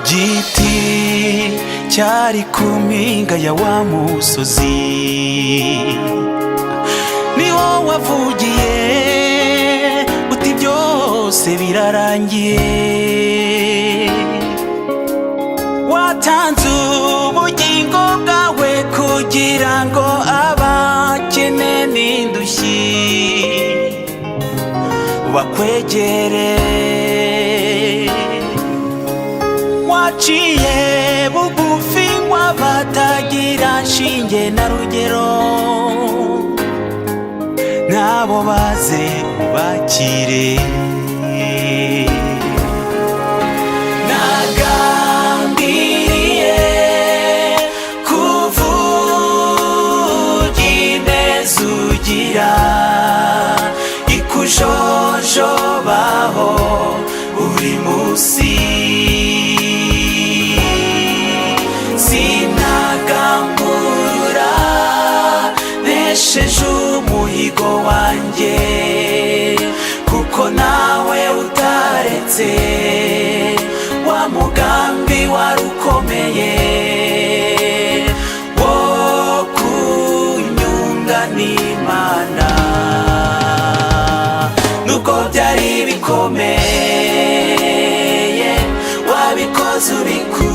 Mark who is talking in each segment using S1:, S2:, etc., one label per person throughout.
S1: giti cyari ku mpinga ya wa musozi, niho wavugiye uti byose birarangiye. Watanze ubugingo bwawe kugira ngo abakene n'indushyi bakwegere. Waciye bugufi w'abatagira shinge na rugero, nabo baze ubakire. Nagambiriye kuvuga ineza ugira, ikujojobaho buri munsi. Sinagamburura nesheje umuhigo wanjye, kuko nawe utaretse wa mugambi wari ukomeye wo kunyunga n'Imana. Nuko byari bikomeye wabikoze ubikunze,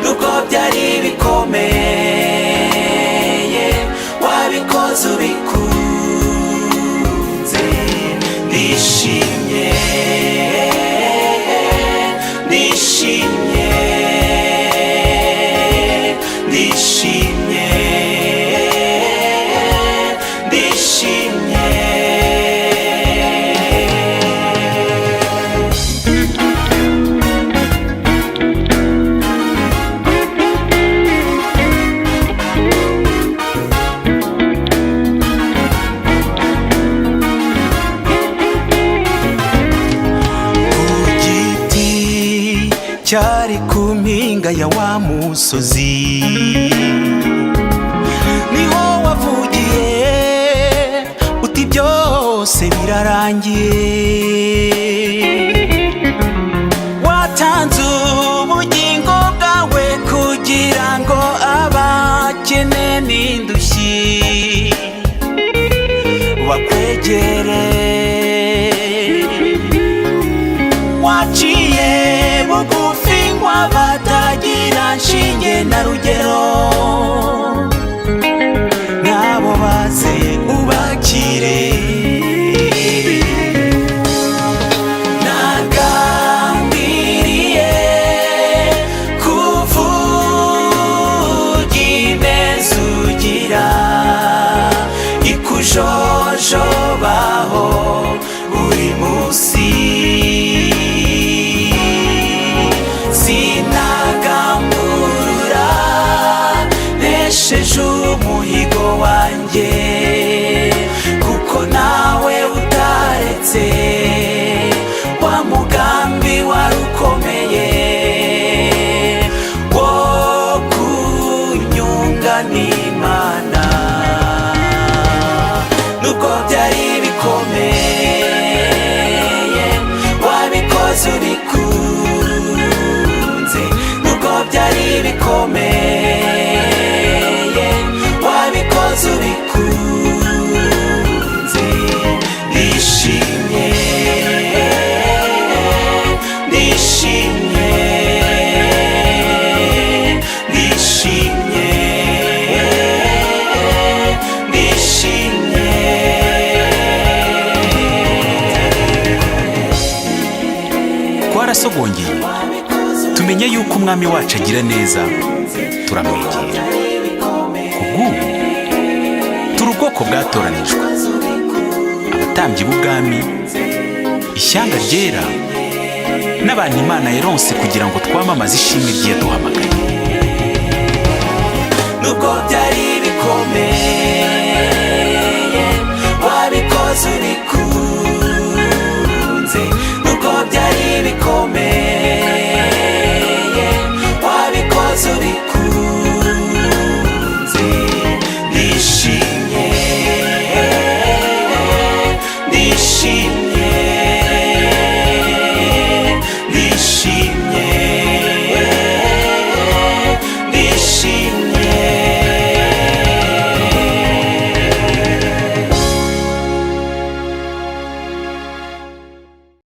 S1: nuko byari bikomeye wabikoze ubikunze. Nishimye, nishimye, nishimye, nishimye. Cyari ku mpinga ya wa musozi, niho wavugiye uti byose birarangiye. Watanze ubugingo bwawe kugira ngo abakene n'indushyi bakwegere. Waciye bugufi w'abatagira shinge na rugero, nabo baze ubakire. Nagambiriye kuvuga ineza ugira, ikujojobaho buri munsi. Sinagamburura nesheje umuhigo wanjye, kuko nawe utaretse wa mugambi wari ukomeye wo kunyunga n'Imana. Nuko byari bikomeye wabikoze ubikunze, nuko byari bikomeye wabikoze ubikunze. Nishimye, nishimye, nishimye, nishimye. Twarasogongeye tumenye yuko umwami wacu agira neza, turamwegera. Kubw'ubu turi ubwoko bwatoranijwe, abatambyi b'ubwami, ishyanga ryera, n'abantu Imana yaronse kugira ngo twamamaze ishimwe rye yaduhamagaye.